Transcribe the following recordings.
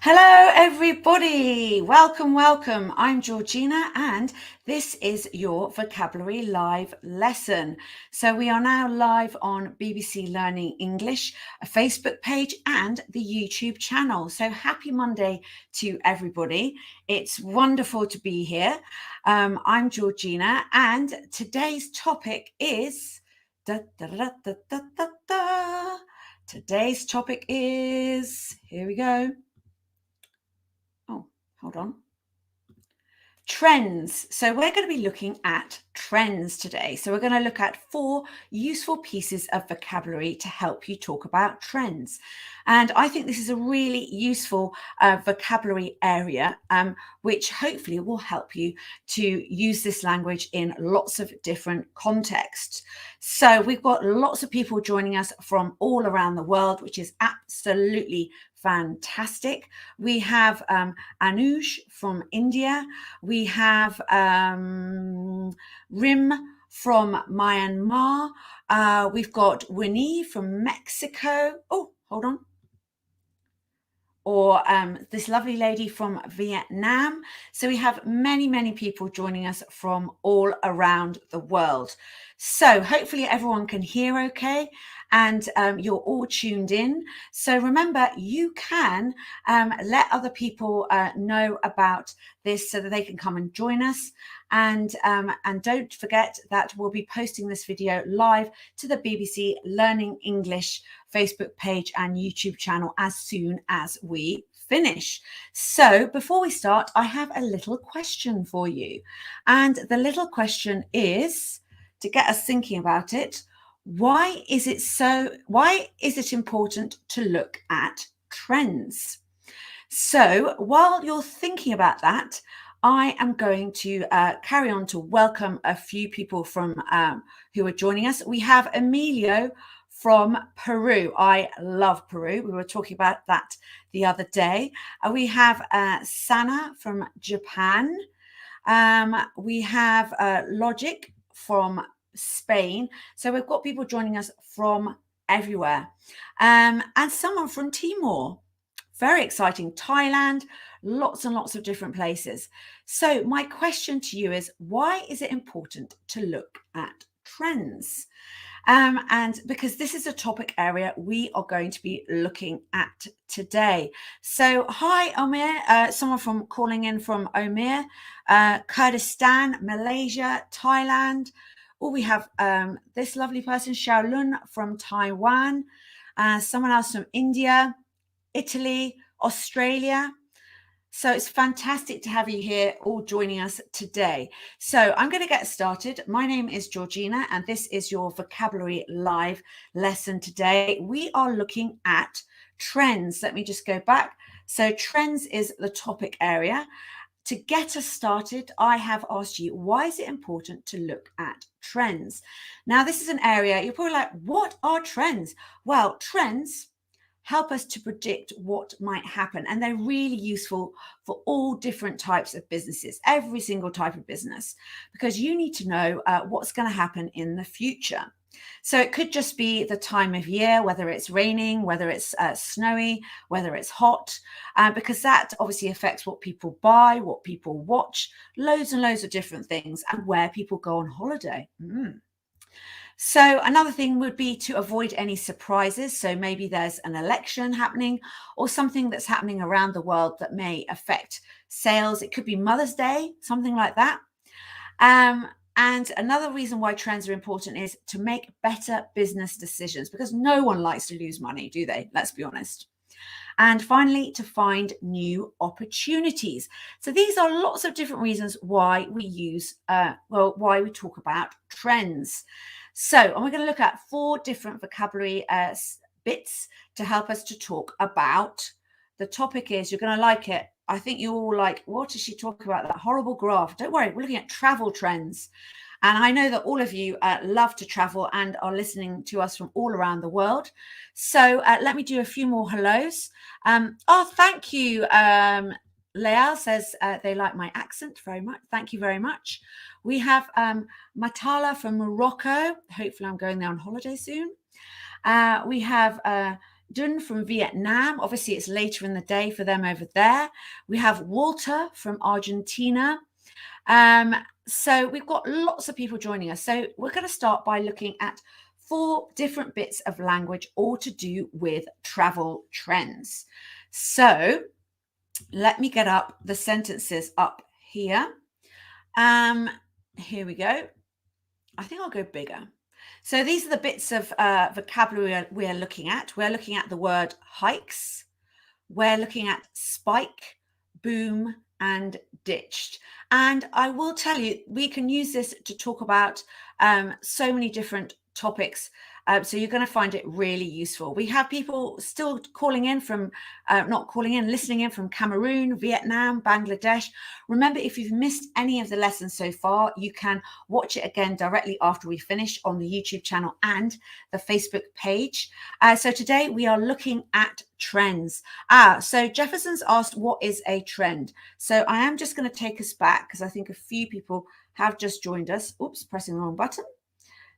Hello, everybody. Welcome, welcome. I'm Georgina, and this is your vocabulary live lesson. So we are now live on BBC Learning English, a Facebook page, and the YouTube channel. So happy Monday to everybody. It's wonderful to be here. I'm Georgina, and today's topic is Today's topic is, here we go. Oh, hold on. Trends. So we're going to be looking at trends today. So we're going to look at 4 useful pieces of vocabulary to help you talk about trends. And I think this is a really useful vocabulary area, which hopefully will help you to use this language in lots of different contexts. So we've got lots of people joining us from all around the world, which is absolutely fantastic. We have Anuj from India. We have Rim from Myanmar. We've got Winnie from Mexico. Oh, hold on. Or this lovely lady from Vietnam. So we have many people joining us from all around the world. So hopefully everyone can hear okay, and you're all tuned in. So remember, you can let other people know about this so that they can come and join us. And don't forget that we'll be posting this video live to the BBC Learning English Facebook page and YouTube channel as soon as we finish. So before we start, I have a little question for you. And the little question is, to get us thinking about it, why is it important to look at trends? So while you're thinking about that, I am going to carry on to welcome a few people from who are joining us. We have Emilio from Peru. I love Peru. We were talking about that the other day. We have Sana from Japan. We have Logic from Spain. So we've got people joining us from everywhere. And someone from Timor. Very exciting. Thailand, lots and lots of different places. So my question to you is, why is it important to look at trends? And because this is a topic area we are going to be looking at today. So hi, Omir, someone from calling in from Omir, Kurdistan, Malaysia, Thailand. Oh, we have this lovely person, Xiaolun from Taiwan, someone else from India, Italy, Australia. So it's fantastic to have you here all joining us today. So I'm going to get started. My name is Georgina, and this is your vocabulary live lesson today. We are looking at trends. Let me just go back. So trends is the topic area. To get us started, I have asked you, why is it important to look at trends? Now, this is an area you're probably like, what are trends? Well, trends help us to predict what might happen, and they're really useful for all different types of businesses, every single type of business, because you need to know what's going to happen in the future. So it could just be the time of year, whether it's raining, whether it's snowy, whether it's hot, because that obviously affects what people buy, what people watch, loads and loads of different things, and where people go on holiday. So another thing would be to avoid any surprises. So maybe there's an election happening or something that's happening around the world that may affect sales. It could be Mother's Day, something like that. And another reason why trends are important is to make better business decisions, because no one likes to lose money, do they? Let's be honest. And finally, to find new opportunities. So these are lots of different reasons why we use, why we talk about trends. So, and we're going to look at 4 different vocabulary bits to help us to talk about. The topic is, you're going to like it. I think you're all like, what is she talking about? That horrible graph. Don't worry, we're looking at travel trends. And I know that all of you love to travel and are listening to us from all around the world. So let me do a few more hellos. Oh, thank you. Leia says they like my accent very much. Thank you very much. We have Matala from Morocco. Hopefully I'm going there on holiday soon. We have Dun from Vietnam. Obviously, it's later in the day for them over there. We have Walter from Argentina. So we've got lots of people joining us. So we're going to start by looking at 4 different bits of language, all to do with travel trends. So let me get up the sentences up here. Here we go. I think I'll go bigger. So these are the bits of vocabulary we are looking at. We're looking at the word hikes. We're looking at spike, boom, and ditched. And I will tell you, we can use this to talk about so many different topics. So you're going to find it really useful. We have people still calling in from, listening in from Cameroon, Vietnam, Bangladesh. Remember, if you've missed any of the lessons so far, you can watch it again directly after we finish on the YouTube channel and the Facebook page. So today we are looking at trends. So Jefferson's asked, what is a trend? So I am just going to take us back because I think a few people have just joined us. Oops, pressing the wrong button.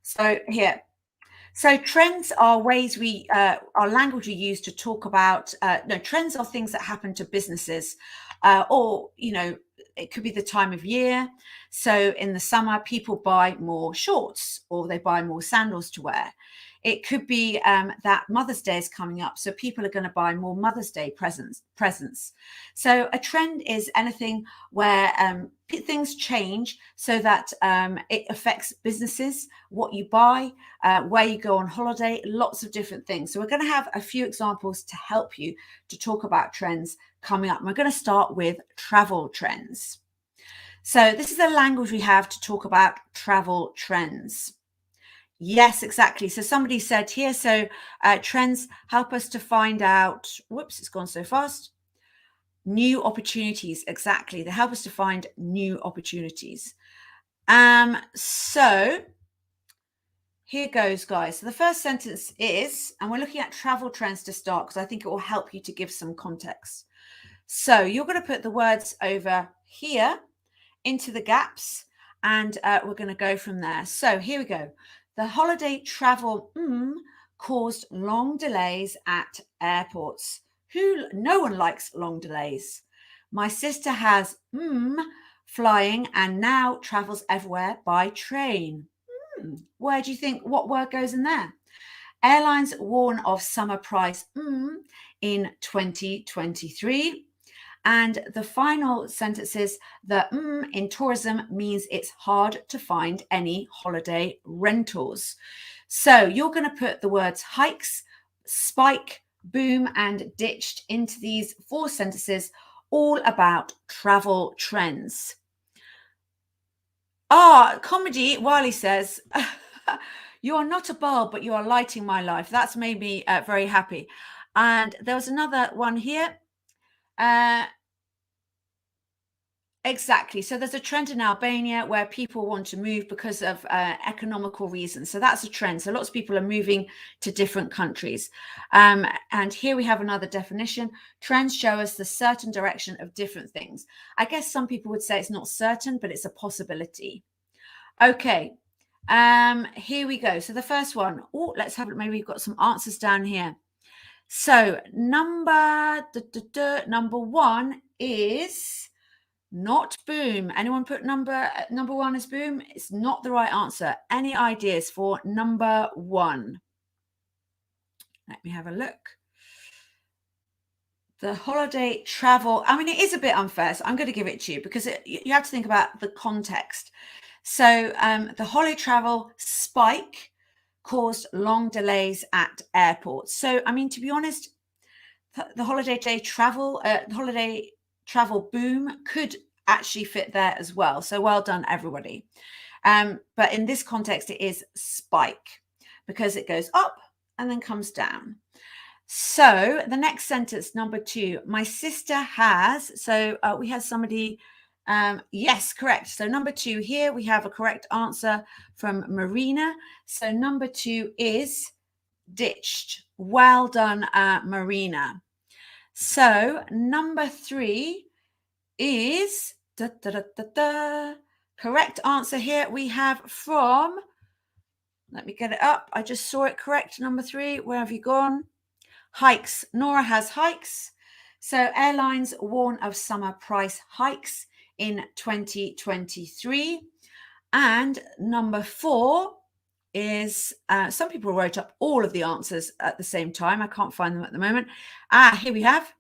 So here. So trends are ways our language we use to talk about, trends are things that happen to businesses, or, it could be the time of year. So in the summer, people buy more shorts or they buy more sandals to wear. It could be that Mother's Day is coming up, so people are going to buy more Mother's Day presents. So a trend is anything where things change so that it affects businesses, what you buy, where you go on holiday, lots of different things. So we're going to have a few examples to help you to talk about trends coming up. We're going to start with travel trends. So this is the language we have to talk about travel trends. Yes, exactly. So somebody said here, so trends help us to find out, whoops, it's gone so fast. New opportunities, exactly. They help us to find new opportunities. So here goes, guys. So the first sentence is, and we're looking at travel trends to start because I think it will help you to give some context. So you're going to put the words over here into the gaps, and we're going to go from there. So here we go. The holiday travel caused long delays at airports. No one likes long delays. My sister has flying and now travels everywhere by train. Where do you think, what word goes in there? Airlines warn of summer price in 2023. And the final sentence is the in tourism means it's hard to find any holiday rentals. So you're going to put the words hikes, spike, boom, and ditched into these 4 sentences, all about travel trends. Comedy, Wiley says, you are not a bulb, but you are lighting my life. That's made me very happy. And there was another one here. Exactly. So there's a trend in Albania where people want to move because of economical reasons. So that's a trend. So lots of people are moving to different countries. And here we have another definition. Trends show us the certain direction of different things. I guess some people would say it's not certain, but it's a possibility. Okay. Here we go. So the first one. Oh, let's have it. Maybe we've got some answers down here. So number 1 is not boom. Anyone put number 1 as boom? It's not the right answer. Any ideas for number 1? Let me have a look. The holiday travel. I mean, it is a bit unfair, so I'm going to give it to you because you have to think about the context. So the holiday travel spike caused long delays at airports. So, I mean, to be honest, the holiday travel boom could actually fit there as well. So well done, everybody. But in this context, it is spike because it goes up and then comes down. So the next sentence, number 2, my sister has, so we had somebody, yes, correct. So number 2 here, we have a correct answer from Marina. So number 2 is ditched. Well done, Marina. So number 3 is correct answer here. We have from, let me get it up. I just saw it correct. Number 3, where have you gone? Hikes. Nora has hikes. So airlines warn of summer price hikes in 2023. And number 4 is, some people wrote up all of the answers at the same time. I can't find them at the moment. Here we have.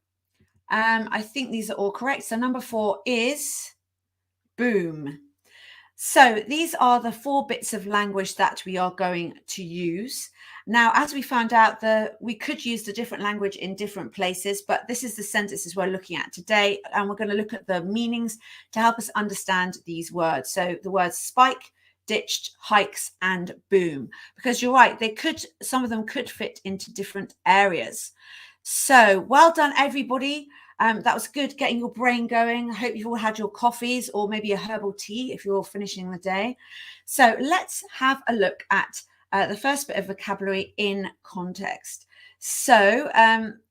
I think these are all correct. So number 4 is boom. So these are the 4 bits of language that we are going to use. Now, as we found out, we could use the different language in different places, but this is the sentences we're looking at today, and we're going to look at the meanings to help us understand these words. So the words spike, ditched, hikes, and boom, because you're right, some of them could fit into different areas. So well done, everybody. That was good, getting your brain going. I hope you've all had your coffees or maybe a herbal tea if you're finishing the day. So let's have a look at the first bit of vocabulary in context. So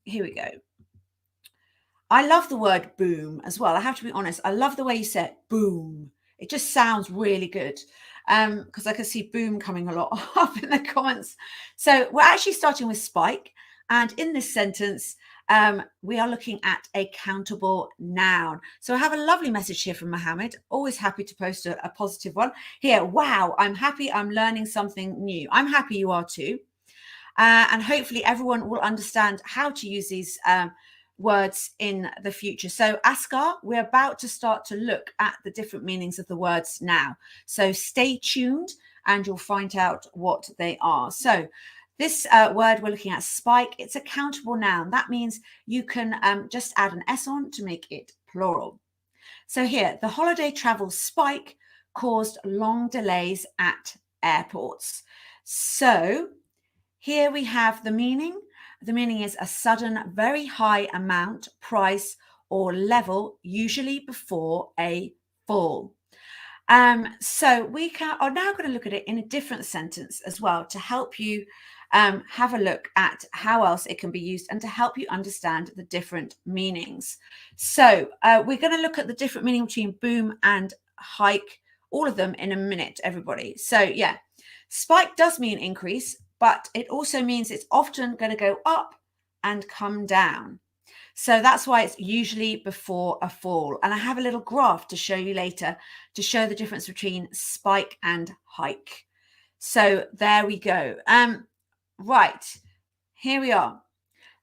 here we go. I love the word boom as well. I have to be honest. I love the way you say it, boom. It just sounds really good, because I can see boom coming a lot up in the comments. So we're actually starting with spike. And in this sentence, we are looking at a countable noun. So I have a lovely message here from Mohammed. Always happy to post a positive one. Here, wow, I'm happy I'm learning something new. I'm happy you are too. And hopefully everyone will understand how to use these words in the future. So Askar, we're about to start to look at the different meanings of the words now. So stay tuned and you'll find out what they are. So this word we're looking at, spike, it's a countable noun. That means you can just add an S on to make it plural. So here, the holiday travel spike caused long delays at airports. So here we have the meaning. The meaning is a sudden, very high amount, price, or level, usually before a fall. So we are now going to look at it in a different sentence as well to help you have a look at how else it can be used and to help you understand the different meanings. So we're going to look at the different meaning between boom and hike, all of them in a minute, everybody. So yeah, spike does mean increase, but it also means it's often going to go up and come down. So that's why it's usually before a fall. And I have a little graph to show you later to show the difference between spike and hike. So there we go. Right, here we are.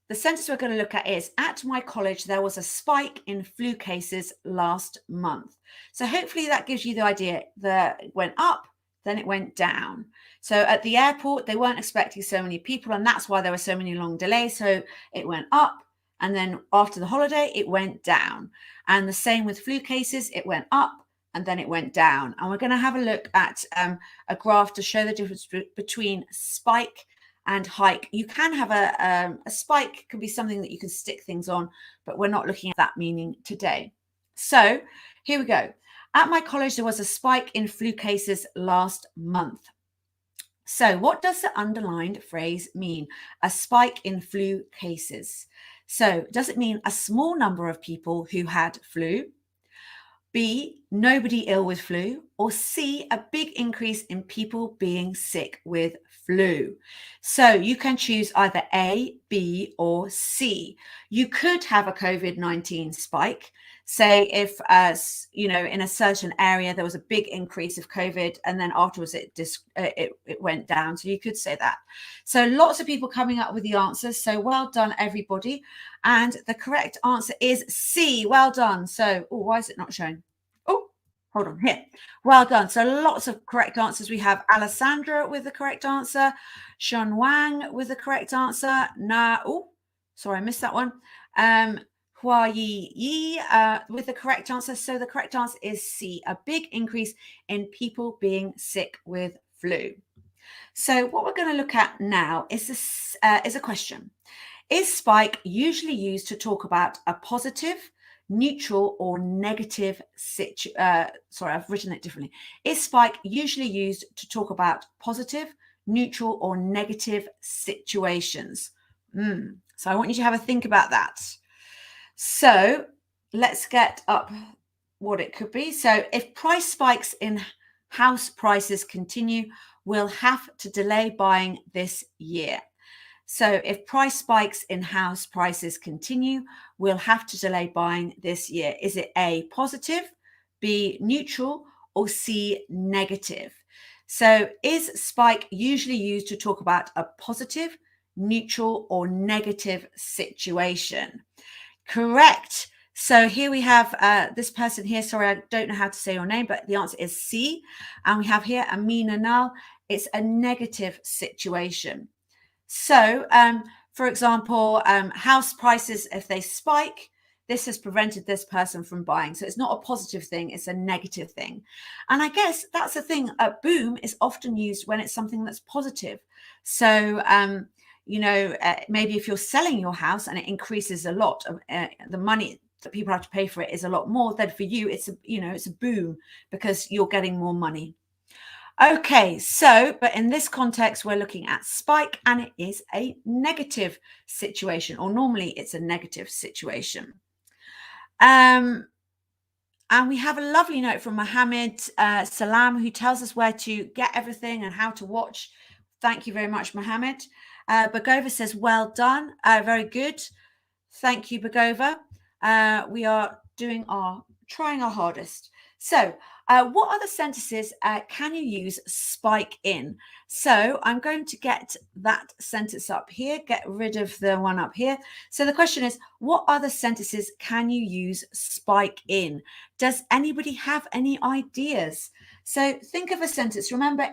The sentence we're going to look at is, at my college, there was a spike in flu cases last month. So hopefully that gives you the idea that it went up, then it went down. So at the airport, they weren't expecting so many people, and that's why there were so many long delays. So it went up, and then after the holiday, it went down. And the same with flu cases, it went up, and then it went down. And we're going to have a look at a graph to show the difference between spike and hike. You can have a spike, can be something that you can stick things on, but we're not looking at that meaning today. So here we go. At my college, there was a spike in flu cases last month. So what does the underlined phrase mean? A spike in flu cases. So does it mean a small number of people who had flu? B, nobody ill with flu? Or C, a big increase in people being sick with flu? So you can choose either A, B, or C. You could have a COVID-19 spike. Say if, in a certain area, there was a big increase of COVID and then afterwards it went down. So you could say that. So lots of people coming up with the answers. So well done, everybody. And the correct answer is C. Well done. So, why is it not showing? Oh, hold on here. Well done. So lots of correct answers. We have Alessandra with the correct answer. Sean Wang with the correct answer. Sorry, I missed that one. Hua Yi with the correct answer. So the correct answer is C, a big increase in people being sick with flu. So what we're going to look at now is a question. Is spike usually used to talk about a positive, neutral, or negative situation? Sorry, I've written it differently. Is spike usually used to talk about positive, neutral, or negative situations? So I want you to have a think about that. So let's get up what it could be. So if price spikes in house prices continue, we'll have to delay buying this year. So if price spikes in house prices continue, we'll have to delay buying this year. Is it A, positive, B, neutral, or C, negative? So is spike usually used to talk about a positive, neutral, or negative situation? Correct. So here we have this person here. Sorry, I don't know how to say your name, but the answer is C. And we have here Amina Nal. It's a negative situation. So, for example, house prices, if they spike, this has prevented this person from buying. So it's not a positive thing, it's a negative thing. And I guess that's the thing. Boom is often used when it's something that's positive. So, maybe if you're selling your house and it increases a lot, the money that people have to pay for it is a lot more, then for you, it's a boom because you're getting more money. Okay, so, but in this context, we're looking at spike and it is a negative situation, or normally it's a negative situation. And we have a lovely note from Mohammed Salam, who tells us where to get everything and how to watch. Thank you very much, Mohammed. Bagova says, well done. Very good. Thank you, Bagova. We are trying our hardest. So what other sentences can you use spike in? So I'm going to get that sentence up here, get rid of the one up here. So the question is, what other sentences can you use spike in? Does anybody have any ideas? So think of a sentence. Remember,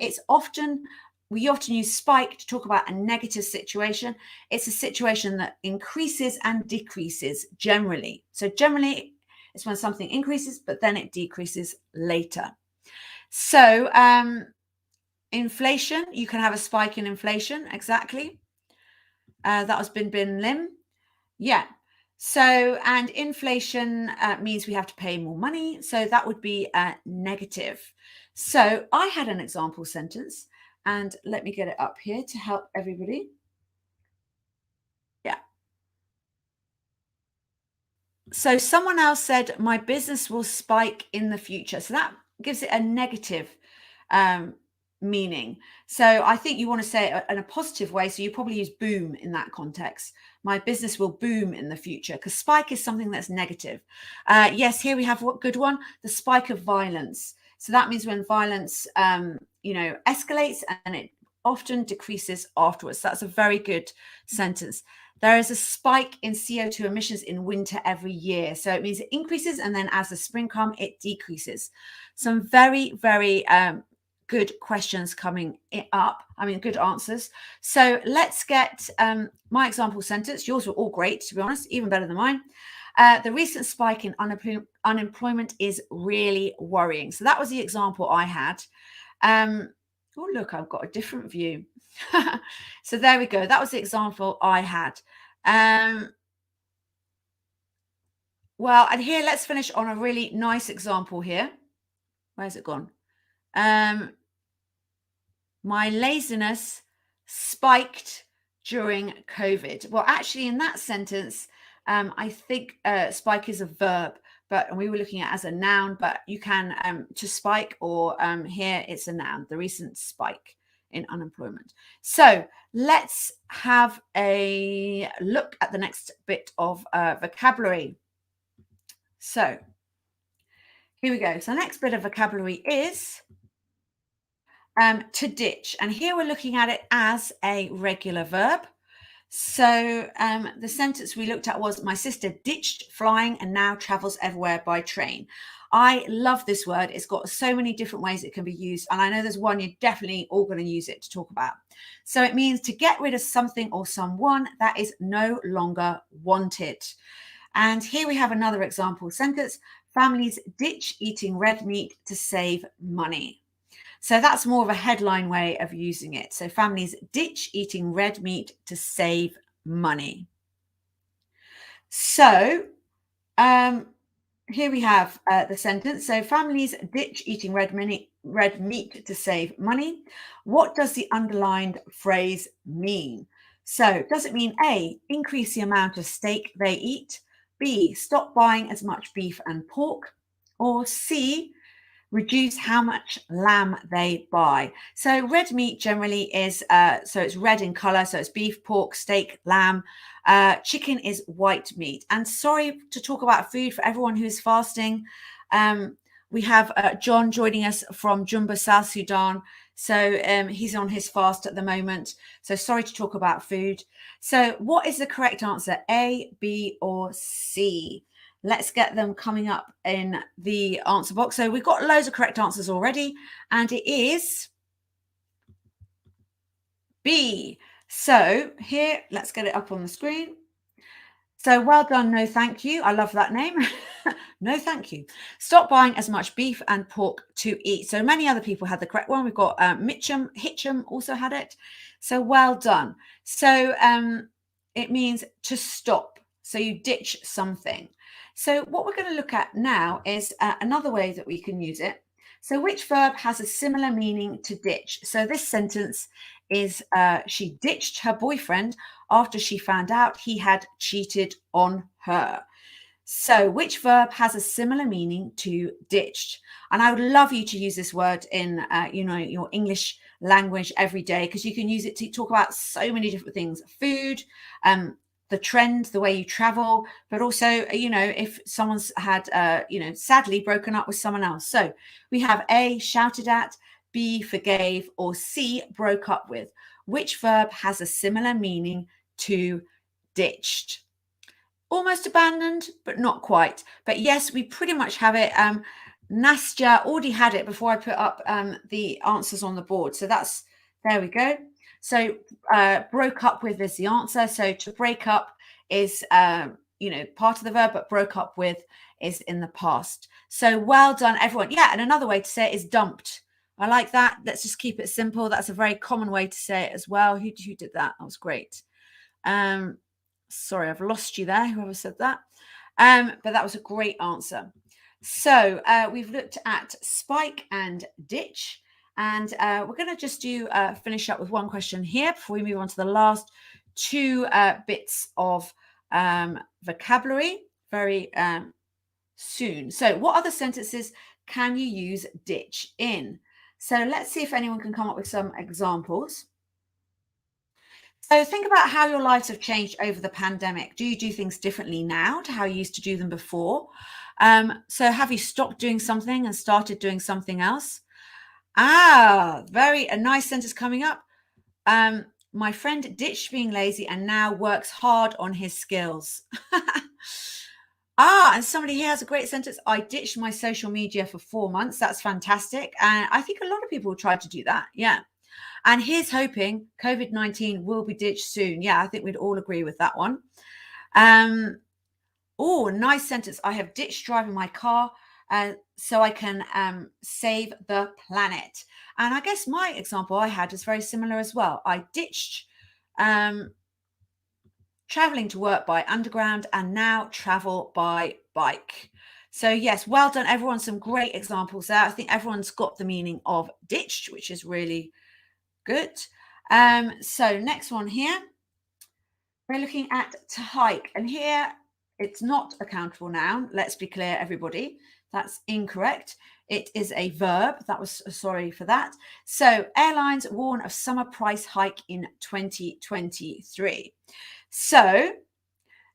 we often use spike to talk about a negative situation. It's a situation that increases and decreases generally. So generally, it's when something increases, but then it decreases later. So inflation, you can have a spike in inflation, exactly. That was bin lim. Yeah. So, and inflation means we have to pay more money. So that would be negative. So I had an example sentence, and let me get it up here to help everybody. Yeah. So someone else said, my business will spike in the future. So that gives it a negative meaning. So I think you want to say it in a positive way. So you probably use boom in that context. My business will boom in the future, because spike is something that's negative. Yes, here we have what good one, the spike of violence. So that means when violence, escalates and it often decreases afterwards. That's a very good sentence. There is a spike in CO2 emissions in winter every year. So it means it increases, and then as the spring comes, it decreases. Some very, very good questions coming up. Good answers. So let's get my example sentence. Yours were all great, to be honest, even better than mine. The recent spike in unemployment is really worrying. So that was the example I had. Oh, look, I've got a different view. So there we go. That was the example I had. Well, and here, let's finish on a really nice example here. Where's it gone? My laziness spiked during COVID. Well, actually, in that sentence, I think spike is a verb, but we were looking at it as a noun, but you can to spike, or here it's a noun, the recent spike in unemployment. So let's have a look at the next bit of vocabulary. So here we go. So the next bit of vocabulary is to ditch. And here we're looking at it as a regular verb. So the sentence we looked at was, my sister ditched flying and now travels everywhere by train. I love this word. It's got so many different ways it can be used. And I know there's one you're definitely all going to use it to talk about. So it means to get rid of something or someone that is no longer wanted. And here we have another example sentence. Families ditch eating red meat to save money. So that's more of a headline way of using it. So families ditch eating red meat to save money. So here we have the sentence. So families ditch eating red meat to save money. What does the underlined phrase mean? So does it mean A, increase the amount of steak they eat? B, stop buying as much beef and pork? Or C, reduce how much lamb they buy. So red meat generally is, so it's red in color. So it's beef, pork, steak, lamb. Chicken is white meat. And sorry to talk about food for everyone who's fasting. We have John joining us from Jumba, South Sudan. So he's on his fast at the moment. So sorry to talk about food. So what is the correct answer? A, B, or C? Let's get them coming up in the answer box. So we've got loads of correct answers already, and it is B. So here, let's get it up on the screen. So well done, no thank you. I love that name. No thank you. Stop buying as much beef and pork to eat. So many other people had the correct one. We've got Hitcham also had it. So well done. So it means to stop. So you ditch something. So what we're going to look at now is another way that we can use it. So which verb has a similar meaning to ditch? So this sentence is she ditched her boyfriend after she found out he had cheated on her. So which verb has a similar meaning to ditched? And I would love you to use this word in your English language every day, because you can use it to talk about so many different things: food, the trend, the way you travel, but also, if someone's had, sadly broken up with someone else. So we have A, shouted at, B, forgave, or C, broke up with. Which verb has a similar meaning to ditched? Almost abandoned, but not quite. But yes, we pretty much have it. Nastya already had it before I put up the answers on the board. So there we go. So broke up with is the answer. So to break up is, part of the verb, but broke up with is in the past. So well done, everyone. Yeah, and another way to say it is dumped. I like that. Let's just keep it simple. That's a very common way to say it as well. Who did that? That was great. Sorry, I've lost you there, whoever said that. But that was a great answer. So we've looked at spike and ditch. And we're going to just finish up with one question here before we move on to the last two bits of vocabulary very soon. So what other sentences can you use ditch in? So let's see if anyone can come up with some examples. So think about how your lives have changed over the pandemic. Do you do things differently now to how you used to do them before? So have you stopped doing something and started doing something else? A nice sentence coming up. My friend ditched being lazy and now works hard on his skills. And somebody here has a great sentence. I ditched my social media for 4 months. That's fantastic. And I think a lot of people try to do that. Yeah. And here's hoping COVID-19 will be ditched soon. Yeah, I think we'd all agree with that one. Nice sentence. I have ditched driving my car so I can save the planet. And I guess my example I had is very similar as well. I ditched traveling to work by underground and now travel by bike. So yes, well done, everyone. Some great examples there. I think everyone's got the meaning of ditched, which is really good. So next one here, we're looking at to hike, and here it's not a countable noun. Let's be clear, everybody. That's incorrect. It is a verb. Sorry for that. So airlines warn of summer price hike in 2023. So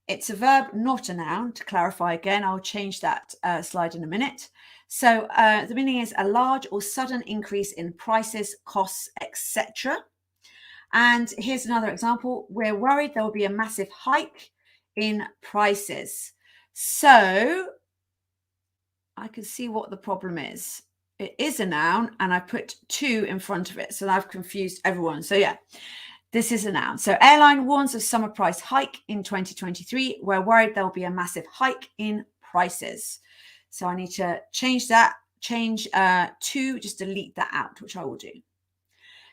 it's a verb, not a noun. To clarify again, I'll change that slide in a minute. So the meaning is a large or sudden increase in prices, costs, etc. And here's another example. We're worried there will be a massive hike in prices. So I can see what the problem is. It is a noun and I put to in front of it. So I've confused everyone. So yeah, this is a noun. So airline warns of summer price hike in 2023. We're worried there will be a massive hike in prices. So I need to change to, just delete that out, which I will do.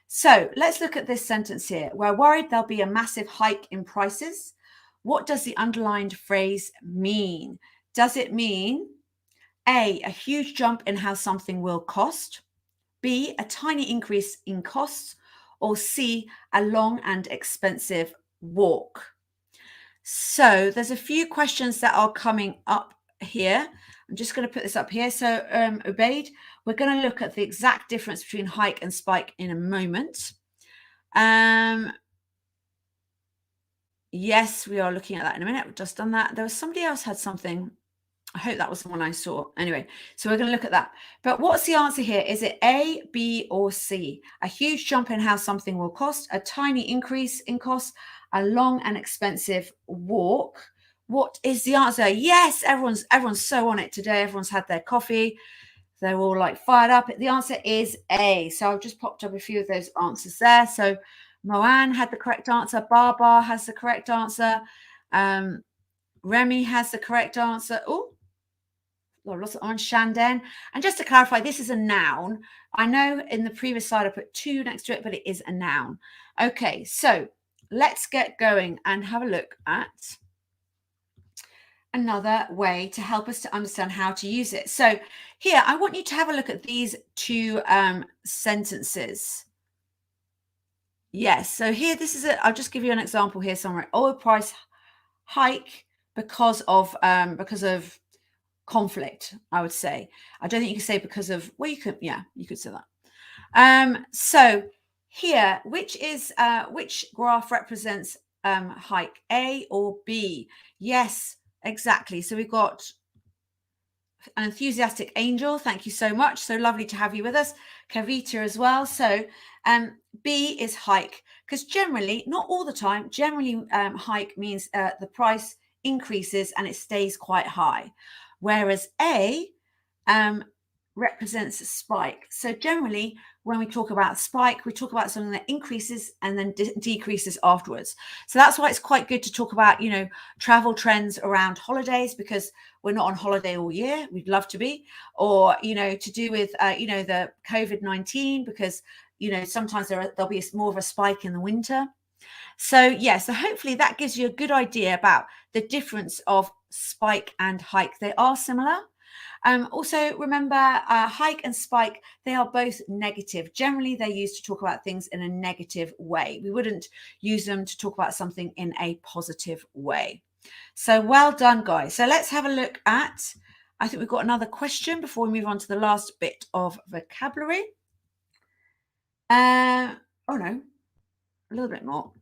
So let's look at this sentence here. We're worried there'll be a massive hike in prices. What does the underlined phrase mean? Does it mean A, a huge jump in how something will cost, B, a tiny increase in costs, or C, a long and expensive walk? So there's a few questions that are coming up here. I'm just going to put this up here. So Ubaid, We're going to look at the exact difference between hike and spike in a moment. Yes, we are looking at that in a minute. We've just done that. There was somebody else had something. I hope that was the one I saw. Anyway, so we're going to look at that. But what's the answer here? Is it A, B, or C? A huge jump in how something will cost, a tiny increase in cost, a long and expensive walk. What is the answer? Yes, everyone's so on it today. Everyone's had their coffee. They're all like fired up. The answer is A. So I've just popped up a few of those answers there. So Moanne had the correct answer. Baba has the correct answer. Remy has the correct answer. Oh, lots on Shandon. And just to clarify, this is a noun. I know in the previous slide I put 2 next to it, but it is a noun. Okay, so let's get going and have a look at another way to help us to understand how to use it. So here, I want you to have a look at these 2 sentences. Yes, so here, I'll just give you an example here somewhere. Oil price hike because of conflict, I would say. I don't think you can say because of, well, you could say that. So here, which graph represents hike, A or B? Yes, exactly. So we've got an enthusiastic angel. Thank you so much. So lovely to have you with us. Kavita as well. So B is hike, because generally, not all the time, generally hike means the price increases and it stays quite high. Whereas A represents a spike. So generally, when we talk about spike, we talk about something that increases and then decreases afterwards. So that's why it's quite good to talk about, travel trends around holidays, because we're not on holiday all year. We'd love to be, or, to do with, the COVID-19, because, sometimes there'll be more of a spike in the winter. So, so hopefully that gives you a good idea about the difference of spike and hike. They are similar. Also, remember, hike and spike, they are both negative. Generally, they're used to talk about things in a negative way. We wouldn't use them to talk about something in a positive way. So well done, guys. So let's have a look at, I think we've got another question before we move on to the last bit of vocabulary. Oh no, a little bit more.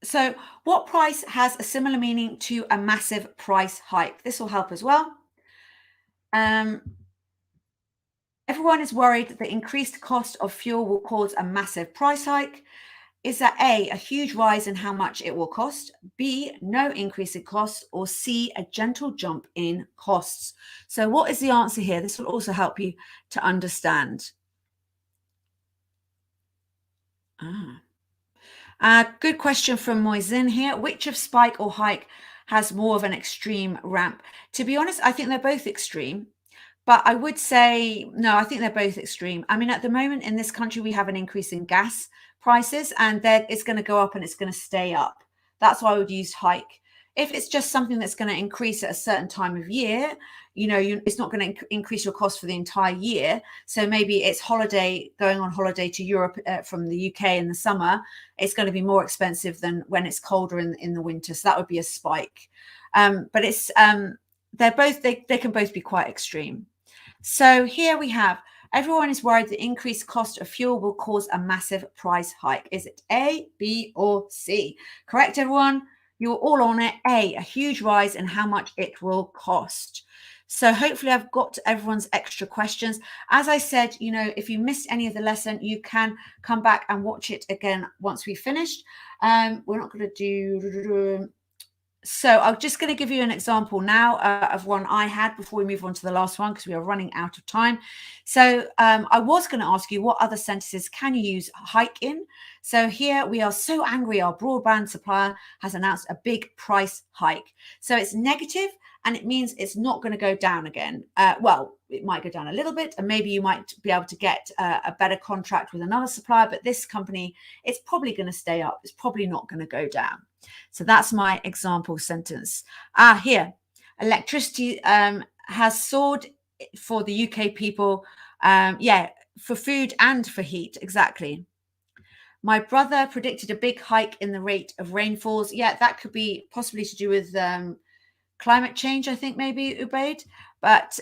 So what price has a similar meaning to a massive price hike? This will help as well. Everyone is worried that the increased cost of fuel will cause a massive price hike. Is that A, a huge rise in how much it will cost, B, no increase in costs, or C, a gentle jump in costs? So what is the answer here? This will also help you to understand. Good question from Moisin here. Which of spike or hike has more of an extreme ramp? To be honest, I think they're both extreme. But I would say, no, I think they're both extreme. I mean, at the moment in this country, we have an increase in gas prices, and it's going to go up and it's going to stay up. That's why I would use hike. If it's just something that's going to increase at a certain time of year, it's not going to increase your cost for the entire year. So maybe it's going on holiday to Europe from the UK in the summer. It's going to be more expensive than when it's colder in the winter. So that would be a spike. But it's they can both be quite extreme. So here we have, everyone is worried the increased cost of fuel will cause a massive price hike. Is it A, B, or C? Correct, everyone? You're all on it. A huge rise in how much it will cost. So hopefully I've got everyone's extra questions. As I said, if you missed any of the lesson, you can come back and watch it again once we've finished. We're not going to do... So I'm just going to give you an example now of one I had before we move on to the last one, because we are running out of time. So I was going to ask you, what other sentences can you use hike in? So here, we are so angry our broadband supplier has announced a big price hike. So it's negative, and it means it's not going to go down again. Well, it might go down a little bit, and maybe you might be able to get a better contract with another supplier, but this company, it's probably going to stay up. It's probably not going to go down. So that's my example sentence. Here, electricity has soared for the UK people. For food and for heat, exactly. My brother predicted a big hike in the rate of rainfalls. Yeah, that could be possibly to do with climate change, I think maybe Ubaid. But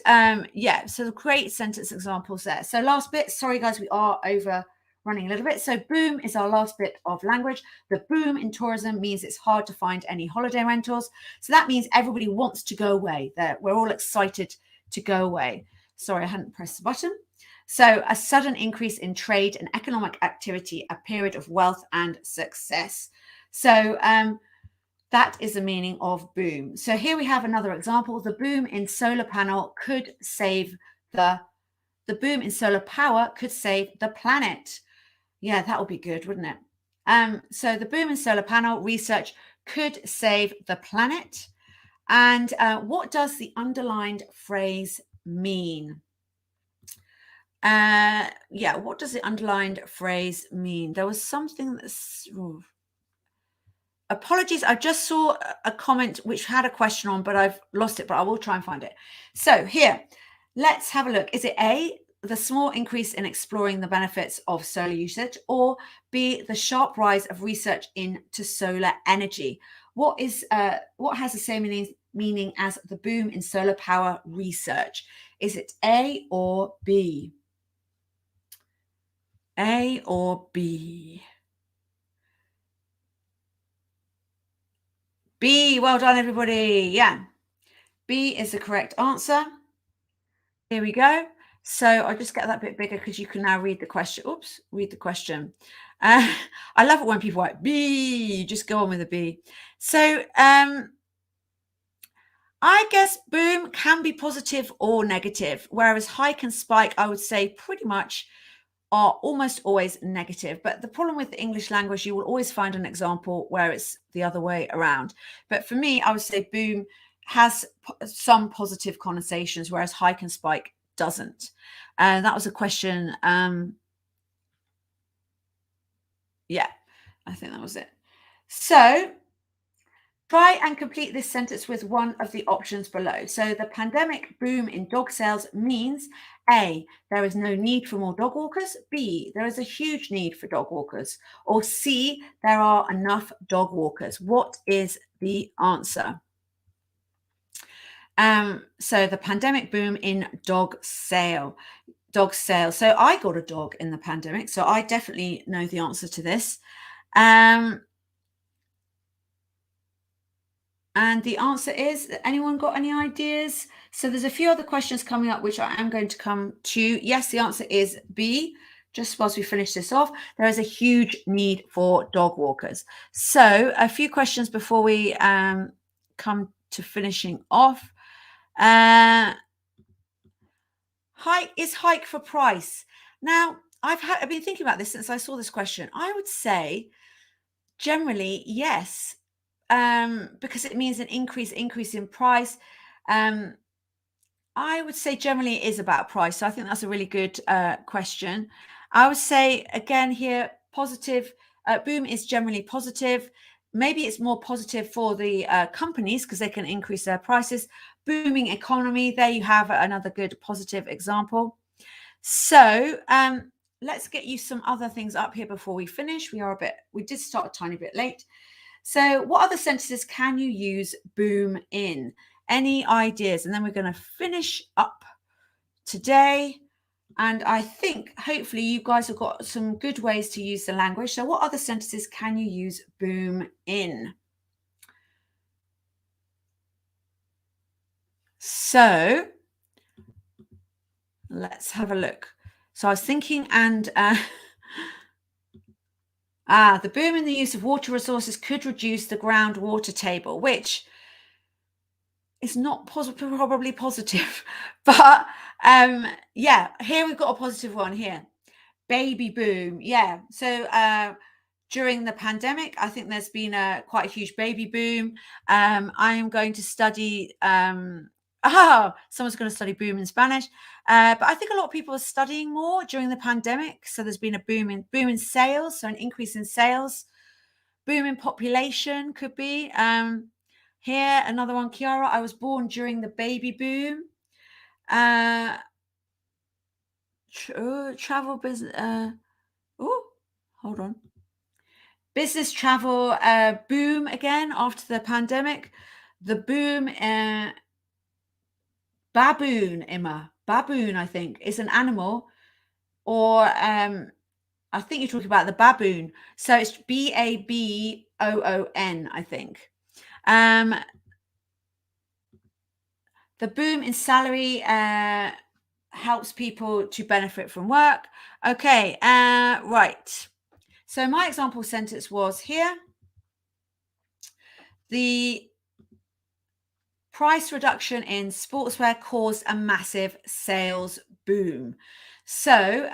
yeah, so the great sentence examples there. So last bit, sorry guys, we are over running a little bit. So boom is our last bit of language. The boom in tourism means it's hard to find any holiday rentals. So that means everybody wants to go away. We're all excited to go away. Sorry, I hadn't pressed the button. So a sudden increase in trade and economic activity, a period of wealth and success. So that is the meaning of boom. So here we have another example. The boom in solar panel could save the boom in solar power could save the planet. Yeah, that would be good, wouldn't it? So the boom in solar panel research could save the planet. And what does the underlined phrase mean? Yeah, what does the underlined phrase mean? There was something that's... Apologies, I just saw a comment which had a question on, but I've lost it, but I will try and find it. So here, let's have a look. Is it A, the small increase in exploring the benefits of solar usage, or B, the sharp rise of research into solar energy? What has the same meaning as the boom in solar power research? Is it A or B? A or B? B, well done, everybody. Yeah, B is the correct answer. Here we go. So I'll just get that bit bigger because you can now read the question. Oops, read the question. I love it when people write B, just go on with a B. So I guess boom can be positive or negative, whereas hike and spike, I would say pretty much are almost always negative. But the problem with the English language, you will always find an example where it's the other way around. But for me, I would say boom has some positive connotations, whereas hike and spike doesn't. And that was a question. Yeah, I think that was it. So try and complete this sentence with one of the options below. So the pandemic boom in dog sales means A, there is no need for more dog walkers. B, there is a huge need for dog walkers. Or C, there are enough dog walkers. What is the answer? So the pandemic boom in dog sale. So I got a dog in the pandemic, so I definitely know the answer to this. And the answer is, anyone got any ideas? So there's a few other questions coming up, which I am going to come to. Yes, the answer is B. Just whilst we finish this off, there is a huge need for dog walkers. So a few questions before we come to finishing off. Hike for price. Now, I've been thinking about this since I saw this question. I would say generally yes, because it means an increase in price. I would say generally it is about price. So I think that's a really good question. I would say again here, positive. Boom is generally positive. Maybe it's more positive for the companies because they can increase their prices. Booming economy. There you have another good positive example. So let's get you some other things up here before we finish. We did start a tiny bit late. So what other sentences can you use boom in? Any ideas? And then we're going to finish up today. And I think hopefully you guys have got some good ways to use the language. So what other sentences can you use boom in? So let's have a look. So I was thinking, and the boom in the use of water resources could reduce the groundwater table, which is not probably positive. But yeah, here we've got a positive one here. Baby boom. Yeah. So during the pandemic, I think there's been quite a huge baby boom. I am going to study someone's going to study boom in Spanish. But I think a lot of people are studying more during the pandemic. So there's been a boom in sales, so an increase in sales. Boom in population could be. Here, another one, Kiara. I was born during the baby boom. Travel business. Hold on. Business travel boom again after the pandemic. the boom, baboon, Emma. Baboon, I think, is an animal, or I think you're talking about the baboon. So it's Baboon, I think. The boom in salary helps people to benefit from work. Okay, right. So my example sentence was here. The price reduction in sportswear caused a massive sales boom. So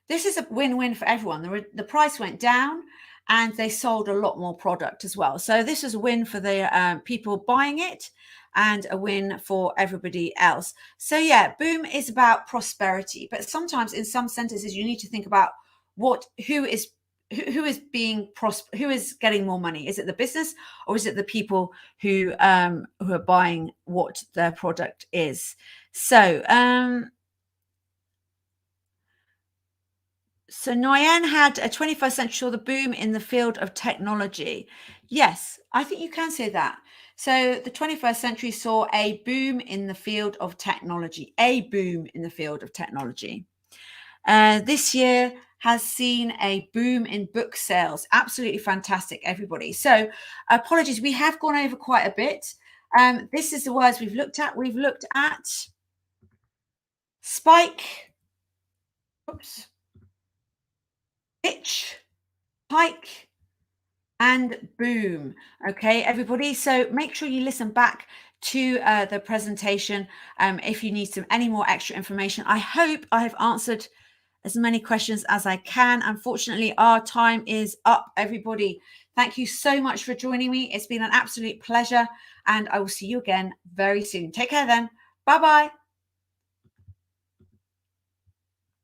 this is a win-win for everyone. The price went down and they sold a lot more product as well. So this is a win for the people buying it and a win for everybody else. So yeah, boom is about prosperity, but sometimes in some sentences you need to think about who is getting more money. Is it the business, or is it the people who are buying what their product is? So so Nguyen had a 21st century saw the boom in the field of technology. Yes, I think you can say that. So the 21st century saw a boom in the field of technology, a boom in the field of technology. This year has seen a boom in book sales. Absolutely fantastic, everybody. So apologies, we have gone over quite a bit. This is the words we've looked at. We've looked at spike, oops, pitch, hike, and boom. Okay, everybody. So make sure you listen back to the presentation if you need any more extra information. I hope I have answered as many questions as I can. Unfortunately, our time is up, everybody. Thank you so much for joining me. It's been an absolute pleasure, and I will see you again very soon. Take care then. Bye-bye.